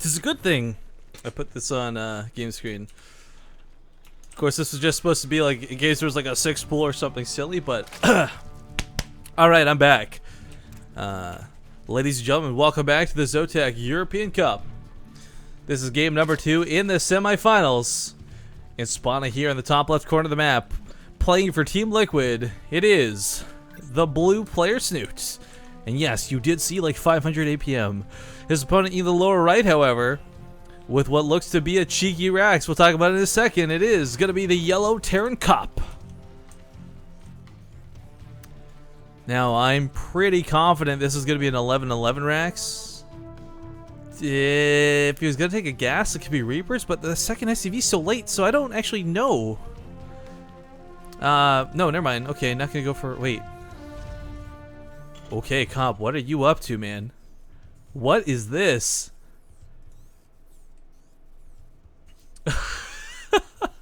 It's a good thing I put this on game screen. Of course, this was just supposed to be like in case there was like a 6 pool or something silly, but alright, I'm back. Ladies and gentlemen, welcome back to the Zotac European Cup. This is game number 2 in the semifinals. And spawning here in the top left corner of the map, playing for Team Liquid, it is the blue player Snoot. And yes, you did see like 500 APM. His opponent in the lower right, however, with what looks to be a cheeky Rax, we'll talk about it in a second, it is going to be the yellow Terran Cop. Now, I'm pretty confident this is going to be an 11-11 Rax. If he was going to take a gas, it could be Reapers, but the second SCV is so late, so I don't actually know. No, never mind. Okay, not going to go for... Wait. Okay, Comp, what are you up to, man? What is this?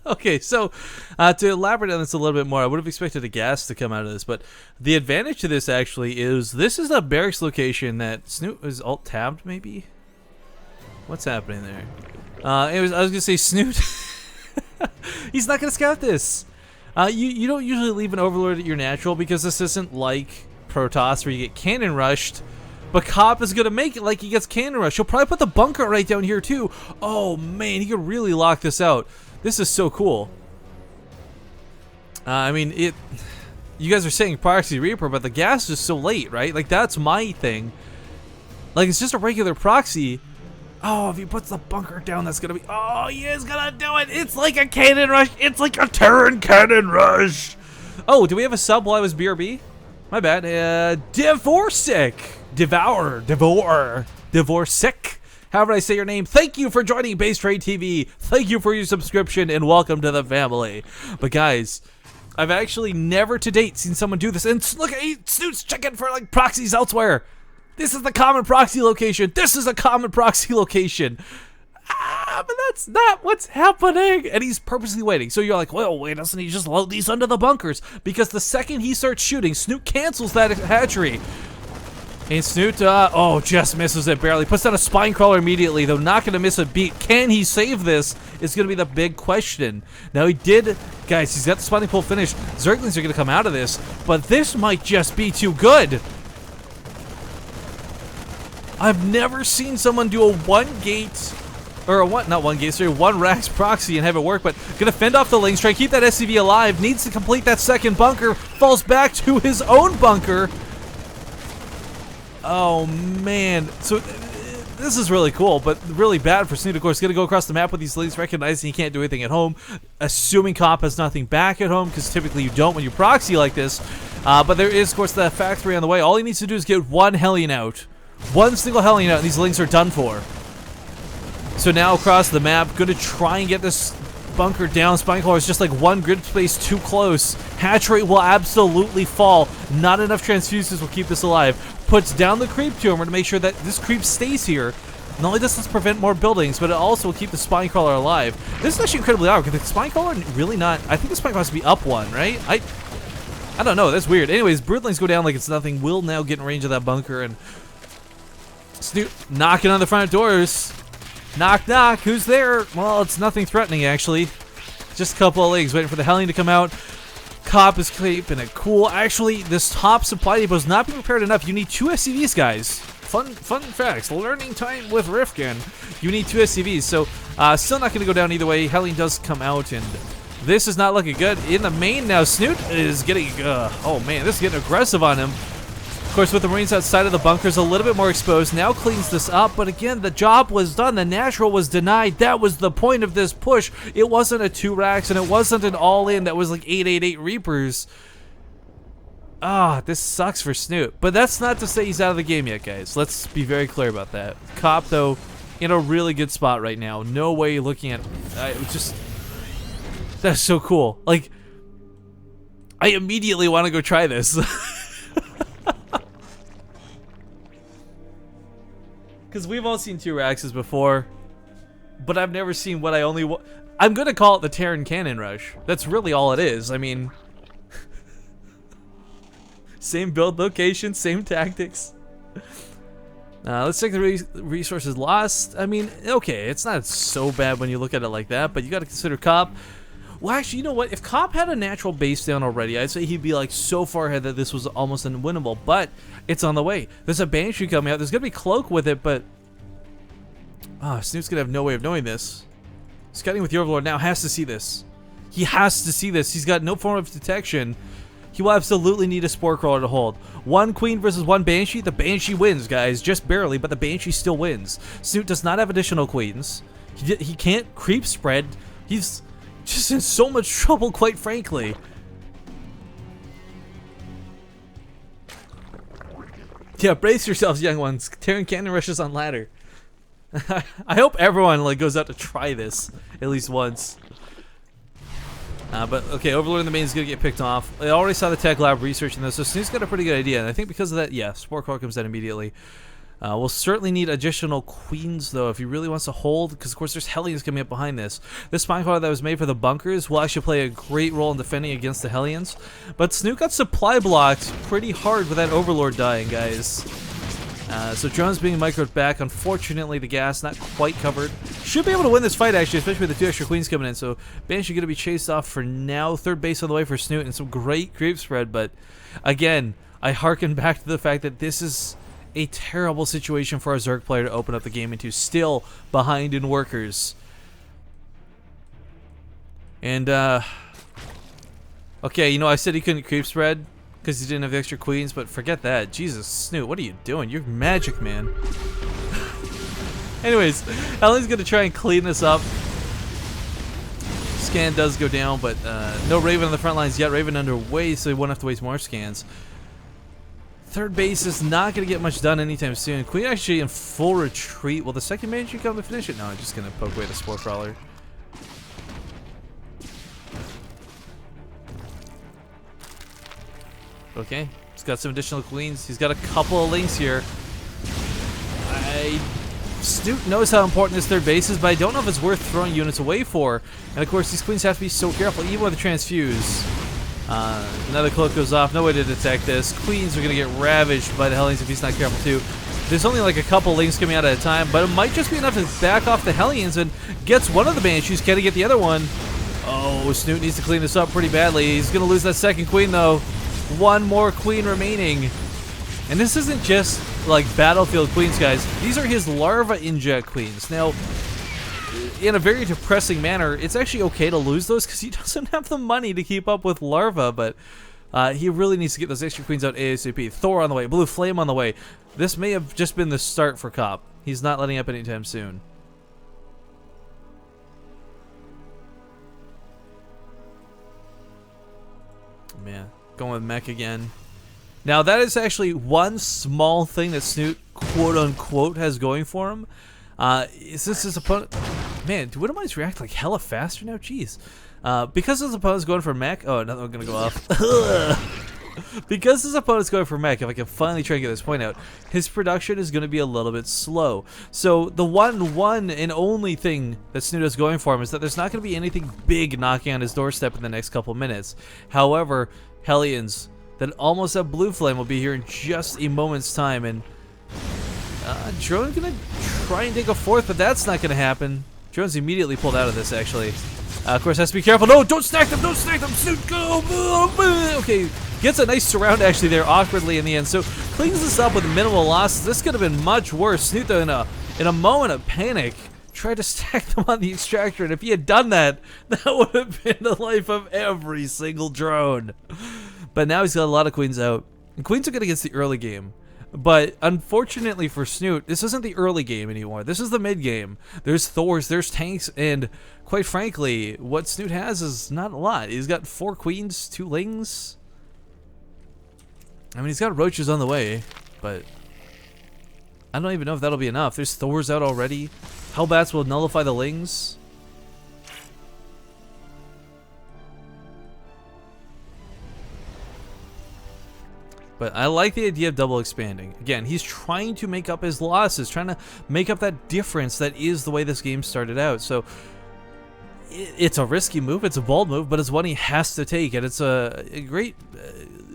Okay, so to elaborate on this a little bit more, I would have expected a gas to come out of this, but the advantage to this actually is this is a barracks location that Snoot is alt-tabbed, maybe? What's happening there? Anyways, I was gonna say Snoot. He's not gonna scout this. You don't usually leave an Overlord at your natural because this isn't like Protoss where you get cannon rushed. But Cop is gonna make it like he gets cannon rushed. He'll probably put the bunker right down here too. Oh man, he could really lock this out. This is so cool. I mean, you guys are saying Proxy Reaper, but the gas is so late, right? Like that's my thing. Like it's just a regular proxy. Oh, if he puts the bunker down, that's gonna be... Oh, he is gonna do it! It's like a cannon rush! It's like a Terran cannon rush! Oh, do we have a sub while I was BRB? My bad. Dvorsik! Dvorsik! However I say your name, thank you for joining Base Trade TV. Thank you for your subscription, and welcome to the family. But guys, I've actually never to date seen someone do this. And look, Snoot's checking for like proxies elsewhere. This is the common proxy location. This is a common proxy location. But that's not what's happening. And he's purposely waiting. So you're like, well, wait, doesn't he just load these under the bunkers? Because the second he starts shooting, Snoot cancels that hatchery. And Snoot, just misses it barely. Puts down a spine crawler immediately, though not going to miss a beat. Can he save this? Is going to be the big question. Now he did, guys, he's got the spawning pool finished. Zerglings are going to come out of this, but this might just be too good. I've never seen someone do a one Rax proxy and have it work, but gonna fend off the links, try to keep that SCV alive, needs to complete that second bunker, falls back to his own bunker. Oh man, so this is really cool, but really bad for Snoot. Of course, gonna go across the map with these links, recognizing he can't do anything at home, assuming Cop has nothing back at home, because typically you don't when you proxy like this. But there is, of course, the factory on the way. All he needs to do is get one Hellion out. One single Hellion out, and these links are done for. So now across the map, gonna try and get this bunker down. Spinecrawler is just like one grid space too close. Hatch rate will absolutely fall. Not enough transfuses will keep this alive. Puts down the creep tumor to make sure that this creep stays here. Not only does this prevent more buildings, but it also will keep the Spinecrawler alive. This is actually incredibly odd, because the Spinecrawler really not... I think the Spinecrawler has to be up one, right? I don't know, that's weird. Anyways, Broodlings go down like it's nothing. Will now get in range of that bunker, and... Snoot knocking on the front doors. Knock, knock. Who's there? Well, it's nothing threatening, actually. Just a couple of legs waiting for the Hellion to come out. Cop is keeping it cool. Actually, this top supply depot is not being prepared enough. You need 2 SCVs, guys. Fun facts. Learning time with Rifkin. You need 2 SCVs. So, still not going to go down either way. Hellion does come out, and this is not looking good. In the main now, Snoot is getting... oh, man, this is getting aggressive on him. Of course, with the Marines outside of the bunkers a little bit more exposed, now cleans this up, but again, the job was done. The natural was denied. That was the point of this push. It wasn't a 2 Rax, and it wasn't an all-in that was like 888 Reapers. This sucks for Snoot. But that's not to say he's out of the game yet, guys. Let's be very clear about that. Cop, though, in a really good spot right now. No way looking at... That's so cool. Like, I immediately want to go try this. Because we've all seen 2 Raxes before, but I've never seen what I only I'm going to call it the Terran Cannon Rush. That's really all it is. I mean, same build location, same tactics. Let's take the resources lost. I mean, okay, it's not so bad when you look at it like that, but you got to consider Cop. Well, actually, you know what? If Cop had a natural base down already, I'd say he'd be like so far ahead that this was almost unwinnable, but it's on the way. There's a Banshee coming out. There's going to be Cloak with it, but Snoot's going to have no way of knowing this. Scouting with the Overlord now has to see this. He has to see this. He's got no form of detection. He will absolutely need a Spore Crawler to hold. One Queen versus one Banshee. The Banshee wins, guys. Just barely, but the Banshee still wins. Snoot does not have additional Queens. He can't creep spread. He's just in so much trouble, quite frankly. Yeah, brace yourselves, young ones. Terran Cannon rushes on ladder. I hope everyone goes out to try this at least once. But okay, Overlord in the main is going to get picked off. I already saw the Tech Lab researching this, so Snoot's got a pretty good idea. And I think because of that, yeah, Spore Crawler comes out immediately. We'll certainly need additional Queens, though, if he really wants to hold, because, of course, there's Hellions coming up behind this. This Spine Crawler that was made for the bunkers will actually play a great role in defending against the Hellions. But Snoot got supply blocked pretty hard with that Overlord dying, guys. So drones being microed back. Unfortunately, the gas not quite covered. Should be able to win this fight, actually, especially with the 2 extra Queens coming in. So Banshee going to be chased off for now. Third base on the way for Snoot, and some great creep spread. But again, I harken back to the fact that this is a terrible situation for our Zerg player to open up the game into. Still behind in workers. And, okay, you know, I said he couldn't creep spread because he didn't have the extra Queens, but forget that. Jesus, Snoot, what are you doing? You're magic, man. Anyways, Ellen's going to try and clean this up. Scan does go down, but no Raven on the front lines yet. Raven underway, so he won't have to waste more scans. Third base is not going to get much done anytime soon. Queen actually in full retreat. Will the second Banshee come to finish it? No, I'm just going to poke away the Spore Crawler. Okay, he's got some additional Queens. He's got a couple of links here. Snoot knows how important this third base is, but I don't know if it's worth throwing units away for. And of course, these Queens have to be so careful, even with the transfuse. Another Cloak goes off. No way to detect this. Queens are going to get ravaged by the Hellions if he's not careful too. There's only like a couple links coming out at a time, but it might just be enough to back off the Hellions and gets one of the Banshees. Can he get the other one? Oh, Snoot needs to clean this up pretty badly. He's going to lose that second Queen though. One more Queen remaining. And this isn't just like Battlefield Queens, guys. These are his Larva Inject Queens. Now, in a very depressing manner, it's actually okay to lose those because he doesn't have the money to keep up with Larva, but he really needs to get those extra Queens out ASAP. Thor on the way, Blue Flame on the way. This may have just been the start for Cop. He's not letting up anytime soon. Man, going with Mech again. Now, that is actually one small thing that Snoot, quote-unquote, has going for him. Is this his opponent? Man, do Widowmines react like hella faster now? Jeez. Because his opponent's going for Mech. Oh, another one gonna go off. Because his opponent's going for Mech, if I can finally try and get this point out, his production is going to be a little bit slow. So the one and only thing that Snoot is going for him is that there's not going to be anything big knocking on his doorstep in the next couple minutes. However, Hellions that almost have Blue Flame will be here in just a moment's time, and Drone's going to try and take a fourth, but that's not going to happen. Drone's immediately pulled out of this, actually. Of course, has to be careful. No, don't stack them, don't stack them. Snoot, go. Okay, gets a nice surround, actually, there, awkwardly in the end. So, cleans this up with minimal losses. This could have been much worse. Snoot, though, in a moment of panic, tried to stack them on the extractor, and if he had done that, that would have been the life of every single drone. But now he's got a lot of Queens out. And Queens are good against the early game. But unfortunately for Snoot, this isn't the early game anymore. This is the mid game. There's Thors, there's tanks, and quite frankly, what Snoot has is not a lot. He's got 4 Queens, 2 Lings. I mean, he's got Roaches on the way, but I don't even know if that'll be enough. There's Thors out already. Hellbats will nullify the Lings. But I like the idea of double expanding. Again, he's trying to make up his losses, trying to make up that difference that is the way this game started out. So it's a risky move, it's a bold move, but it's one he has to take, and it's a great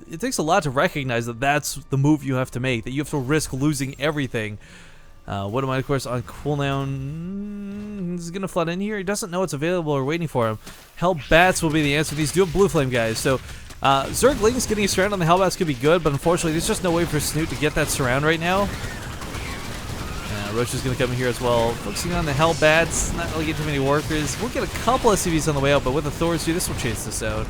it takes a lot to recognize that that's the move you have to make, that you have to risk losing everything. What am I, of course, on cooldown? Is he gonna flood in here? He doesn't know what's available or waiting for him. Hellbats will be the answer. These do have blue flame guys, so Zerglings getting a surround on the Hellbats could be good, but unfortunately there's just no way for Snoot to get that surround right now. Roach is going to come in here as well. Focusing on the Hellbats, not really getting too many workers. We'll get a couple of SCVs on the way out, but with the Thors, this will chase this out.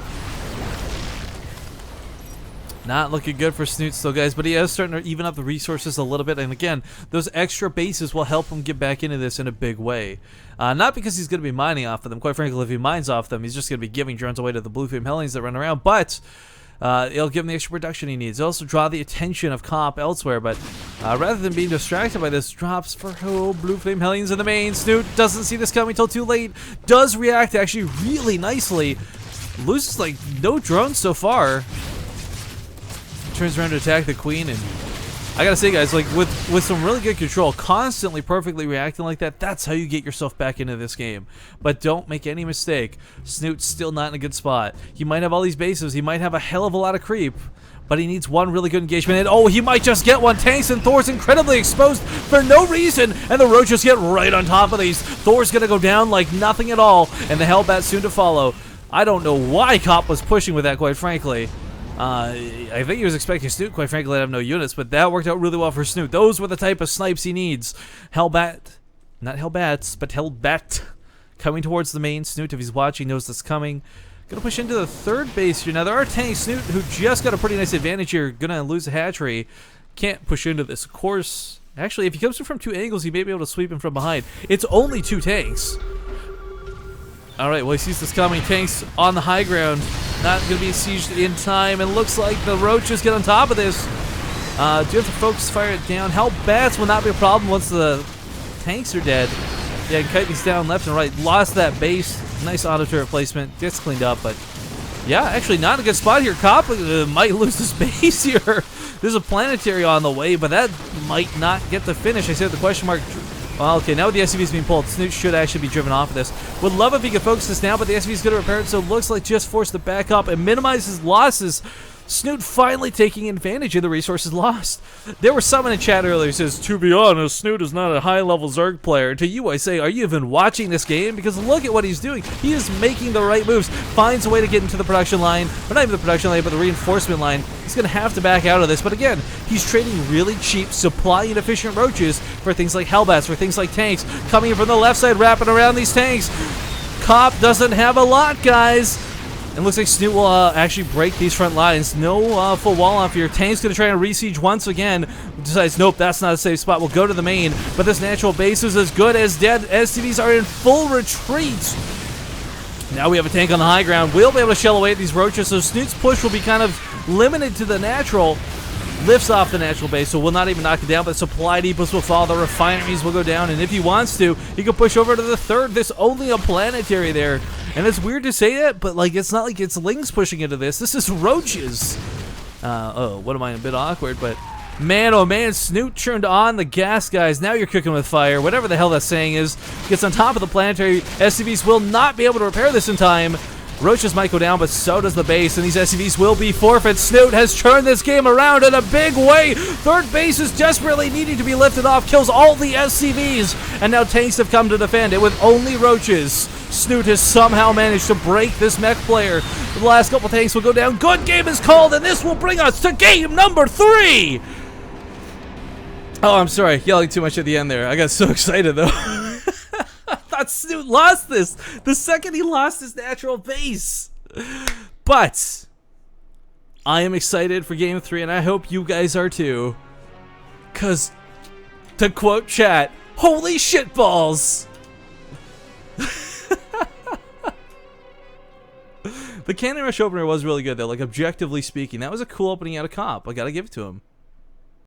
Not looking good for Snoot still, guys, but he is starting to even up the resources a little bit. And again, those extra bases will help him get back into this in a big way. Not because he's going to be mining off of them. Quite frankly, if he mines off them, he's just going to be giving drones away to the Blue Flame Hellions that run around. But it'll give him the extra production he needs. It'll also draw the attention of Comp elsewhere. But rather than being distracted by this, drops for Blue Flame Hellions in the main. Snoot doesn't see this coming until too late. Does react actually really nicely. Loses like no drones so far. Turns around to attack the Queen, and I gotta say, guys, like with some really good control, constantly perfectly reacting like that, that's how you get yourself back into this game. But don't make any mistake, Snoot's still not in a good spot. He might have all these bases, he might have a hell of a lot of creep, but he needs one really good engagement, and oh, he might just get one. Tanks and Thor's incredibly exposed for no reason, and the Roaches get right on top of these. Thor's gonna go down like nothing at all, and the Hellbat soon to follow. I don't know why Cop was pushing with that, quite frankly. I think he was expecting Snoot, quite frankly, to have no units, but that worked out really well for Snoot. Those were the type of snipes he needs. Hellbat, not Hellbats, but Hellbat coming towards the main. Snoot, if he's watching, knows that's coming. Gonna push into the third base here. Now, there are tanks. Snoot, who just got a pretty nice advantage here, gonna lose a hatchery. Can't push into this, of course. Actually, if he comes in from two angles, he may be able to sweep him from behind. It's only two tanks. Alright, well, he sees this coming. Tanks on the high ground. Not going to be sieged in time. And looks like the Roaches get on top of this. Do you have to focus fire it down? Hellbats will not be a problem once the tanks are dead. Yeah, kite these down left and right. Lost that base. Nice auto turret placement. Gets cleaned up, but yeah, actually not a good spot here. Cop might lose this base here. There's a planetary on the way, but that might not get the finish. I said the question mark. Well, okay, now with the SCVs being pulled, Snoot should actually be driven off of this. Would love if he could focus this now, but the SCV's going to repair it, so it looks like just forced to back up and minimize his losses. Snoot finally taking advantage of the resources lost. There was someone in chat earlier who says, to be honest, Snoot is not a high-level Zerg player. To you, I say, are you even watching this game? Because look at what he's doing. He is making the right moves. Finds a way to get into the production line. Or not even the production line, but the reinforcement line. He's going to have to back out of this. But again, he's trading really cheap, supply-inefficient Roaches for things like Hellbats, for things like tanks. Coming in from the left side, wrapping around these tanks. Cop doesn't have a lot, guys. And looks like Snoot will actually break these front lines. No full wall off here. Tank's going to try and re-siege once again. Decides, nope, that's not a safe spot. We'll go to the main. But this natural base is as good as dead. SCVs are in full retreat. Now we have a tank on the high ground. We'll be able to shell away at these Roaches. So Snoot's push will be kind of limited to the natural. Lifts off the natural base, so will not even knock it down, but supply depots will fall, the refineries will go down, and if he wants to, he can push over to the third. There's only a planetary there, and it's weird to say that, but like it's not like it's Lings pushing into this. This is Roaches. Oh, what am I? A bit awkward, but man, oh man, Snoot turned on the gas, guys. Now you're cooking with fire. Whatever the hell that saying is, gets on top of the planetary. SCVs will not be able to repair this in time. Roaches might go down, but so does the base, and these SCVs will be forfeit. Snoot has turned this game around in a big way. Third base is desperately needing to be lifted off, kills all the SCVs, and now tanks have come to defend it with only Roaches. Snoot has somehow managed to break this mech player. The last couple tanks will go down. Good game is called, and this will bring us to game number 3. Oh, I'm sorry, yelling too much at the end there. I got so excited, though. Snoot lost this the second he lost his natural base. But I am excited for game 3, and I hope you guys are too. Cause to quote chat, holy shitballs. The Cannon Rush opener was really good though, like objectively speaking. That was a cool opening out of Comp. I gotta give it to him.